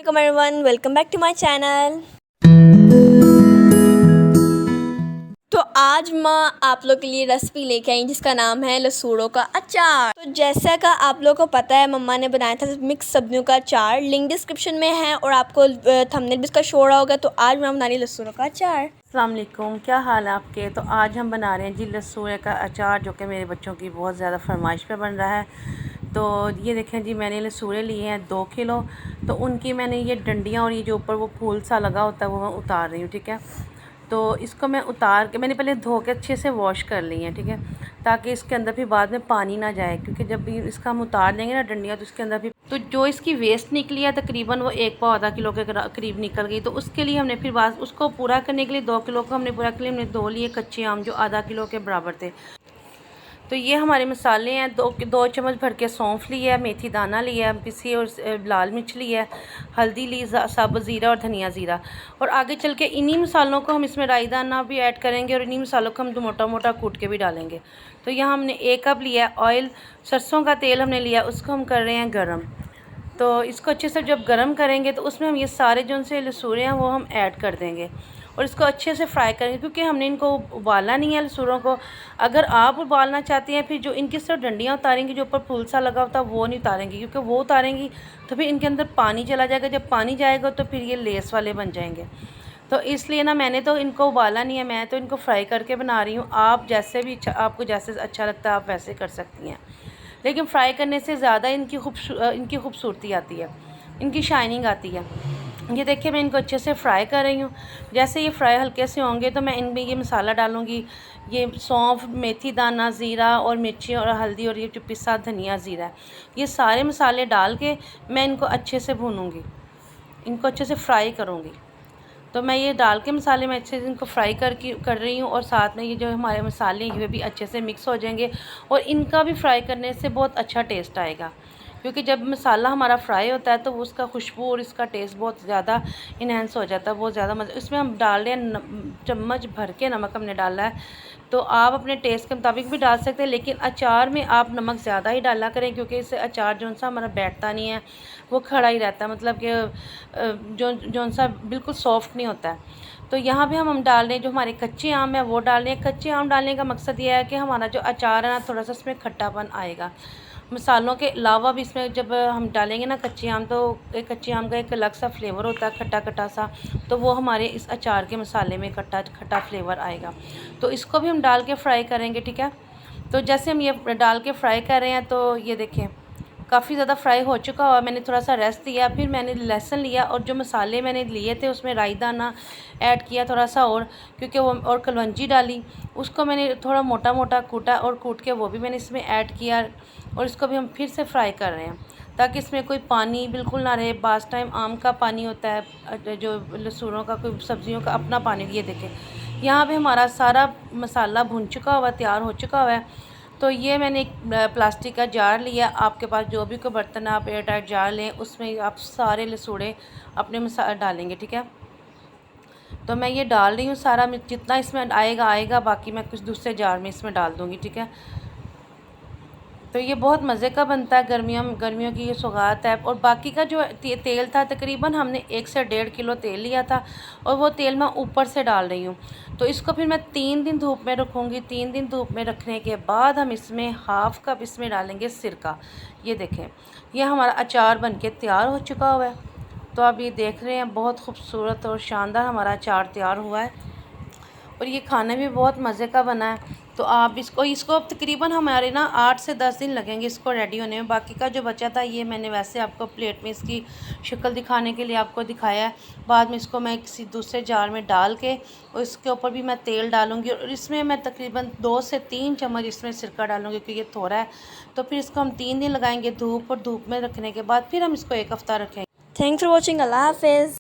अस्सलाम everyone, welcome back to my channel. तो आज मैं आप लोग के लिए रेसिपी लेके आई जिसका नाम है लसूड़ों का अचार। तो जैसा का आप लोग को पता है, मम्मा ने बनाया था मिक्स सब्जियों का अचार, लिंक डिस्क्रिप्शन में है और आपको थंबनेल भी इसका शो रहा होगा। तो आज मैं बना रही लसूड़ों का अचार। अस्सलाम वालेकुम, क्या हाल है आपके। तो आज हम बना रहे हैं जी लसूड़े का अचार, जो कि मेरे बच्चों की बहुत ज़्यादा फरमाइश पे बन रहा है। तो ये देखें जी, मैंने लसूड़े लिए हैं 2 किलो। तो उनकी मैंने ये डंडियाँ और ये जो ऊपर वो फूल सा लगा होता है वो मैं उतार रही हूँ, ठीक है। तो इसको मैं उतार के मैंने पहले धो के अच्छे से वॉश कर ली है, ठीक है, ताकि इसके अंदर भी बाद में पानी ना जाए, क्योंकि जब भी इसका हम उतार देंगे ना डंडियाँ, तो इसके अंदर भी तो जो इसकी वेस्ट निकली है तकरीबन वो 1 पाव आधा किलो के करीब निकल गई। तो उसके लिए हमने फिर बाद उसको पूरा करने के लिए 2 किलो को हमने पूरा के लिए हमने 2 लिए कच्चे आम जो आधा किलो के बराबर थे। तो ये हमारे मसाले हैं, 2 चम्मच भर के सौंफ ली है, मेथी दाना लिया है पिसी और लाल मिर्च ली है, हल्दी ली, साबुत ज़ीरा और धनिया ज़ीरा। और आगे चल के इन्हीं मसालों को हम इसमें राई दाना भी ऐड करेंगे और इन्हीं मसालों को हम मोटा मोटा कूट के भी डालेंगे। तो यहाँ हमने 1 कप लिया है ऑयल, सरसों का तेल हमने लिया, उसको हम कर रहे हैं गर्म। तो इसको अच्छे से जब गर्म करेंगे तो उसमें हम ये सारे जो उनसे लसूड़े हैं वो हम ऐड कर देंगे और इसको अच्छे से फ्राई करेंगे, क्योंकि हमने इनको उबालना नहीं है लसूड़ों को। अगर आप उबालना चाहते हैं, फिर जो इनकी सिर्फ डंडियाँ उतारेंगी, जो ऊपर फूल सा लगा होता है वो नहीं उतारेंगी, क्योंकि वो उतारेंगी तो फिर इनके अंदर पानी चला जाएगा। जब पानी जाएगा तो फिर ये लेस वाले बन जाएंगे। तो इसलिए ना मैंने तो इनको उबाला नहीं है, मैं तो इनको फ्राई करके बना रही हूँ। आप जैसे भी आपको जैसे अच्छा लगता है आप वैसे कर सकती हैं, लेकिन फ्राई करने से ज़्यादा इनकी खूबसूरती आती है, इनकी शाइनिंग आती है। ये देखिए मैं इनको अच्छे से फ्राई कर रही हूँ। जैसे ये फ्राई हल्के से होंगे तो मैं इनमें ये मसाला डालूँगी, ये सौंफ, मेथी दाना, ज़ीरा और मिर्ची और हल्दी और ये जो पिसा धनिया ज़ीरा है, ये सारे मसाले डाल के मैं इनको अच्छे से भूनूँगी, इनको अच्छे से फ्राई करूँगी। तो मैं ये डाल के मसाले में अच्छे से इनको फ्राई कर रही हूँ और साथ में ये जो हमारे मसाले हैं ये भी अच्छे से मिक्स हो जाएंगे और इनका भी फ्राई करने से बहुत अच्छा टेस्ट आएगा, क्योंकि जब मसाला हमारा फ्राई होता है तो उसका खुशबू और इसका टेस्ट बहुत ज़्यादा इन्हेंस हो जाता है, बहुत ज़्यादा मज़ा। इसमें हम डाल रहे हैं चम्मच भर के नमक हमने डाला है। तो आप अपने टेस्ट के मुताबिक भी डाल सकते हैं, लेकिन अचार में आप नमक ज़्यादा ही डाला करें, क्योंकि इससे अचार जो सा हमारा बैठता नहीं है, वो खड़ा ही रहता है, मतलब कि जो सा बिल्कुल सॉफ्ट नहीं होता है। तो यहाँ पे हम डाल रहे हैं जो हमारे कच्चे आम है वो डाल रहे हैं। कच्चे आम डालने का मकसद ये है कि हमारा जो अचार है ना थोड़ा सा इसमें खट्टापन आएगा। मसालों के अलावा भी इसमें जब हम डालेंगे ना कच्चे आम, तो एक कच्चे आम का एक अलग सा फ्लेवर होता है, खट्टा खट्टा सा, तो वो हमारे इस अचार के मसाले में खट्टा खट्टा फ्लेवर आएगा। तो इसको भी हम डाल के फ्राई करेंगे, ठीक है। तो जैसे हम ये डाल के फ्राई कर रहे हैं तो ये देखें काफ़ी ज़्यादा फ्राई हो चुका हुआ। मैंने थोड़ा सा रेस्ट दिया, फिर मैंने लहसुन लिया और जो मसाले मैंने लिए थे उसमें राई दाना ऐड किया थोड़ा सा, और क्योंकि वो और कलवंजी डाली, उसको मैंने थोड़ा मोटा मोटा कूटा और कूट के वो भी मैंने इसमें ऐड किया और इसको भी हम फिर से फ्राई कर रहे हैं, ताकि इसमें कोई पानी बिल्कुल ना रहे। बास टाइम आम का पानी होता है, जो लसूड़ों का, कोई सब्जियों का अपना पानी। ये देखें यहाँ पे हमारा सारा मसाला भुन चुका हुआ, तैयार हो चुका हुआ है। तो ये मैंने एक प्लास्टिक का जार लिया, आपके पास जो भी कोई बर्तन है आप एयर टाइट जार लें, उसमें आप सारे लसूड़े अपने मसाला डालेंगे, ठीक है। तो मैं ये डाल रही हूँ सारा, जितना इसमें आएगा, बाकी मैं कुछ दूसरे जार में इसमें डाल दूँगी, ठीक है। तो ये बहुत मज़े का बनता है, गर्मियों की ये सौगात है। और बाकी का जो तेल था तकरीबन हमने 1 से 1.5 किलो तेल लिया था और वो तेल मैं ऊपर से डाल रही हूँ। तो इसको फिर मैं 3 दिन धूप में रखूँगी। 3 दिन धूप में रखने के बाद हम इसमें हाफ़ कप इसमें डालेंगे सिरका। ये देखें ये हमारा अचार बन के तैयार हो चुका हुआ है। तो आप ये देख रहे हैं बहुत खूबसूरत और शानदार हमारा अचार तैयार हुआ है और ये खाने भी बहुत मज़े का बना है। तो आप इसको अब तकरीबन हमारे ना 8 से 10 दिन लगेंगे इसको रेडी होने में। बाकी का जो बचा था ये मैंने वैसे आपको प्लेट में इसकी शक्ल दिखाने के लिए आपको दिखाया है। बाद में इसको मैं किसी दूसरे जार में डाल के और इसके ऊपर भी मैं तेल डालूँगी और इसमें मैं तकरीबन 2 से 3 चम्मच इसमें सिरका डालूँगी, क्योंकि ये थोड़ा है। तो फिर इसको हम 3 दिन लगाएंगे धूप, और धूप में रखने के बाद फिर हम इसको 1 हफ़्ता रखेंगे। Thanks for watching. अल्लाह हाफिज़।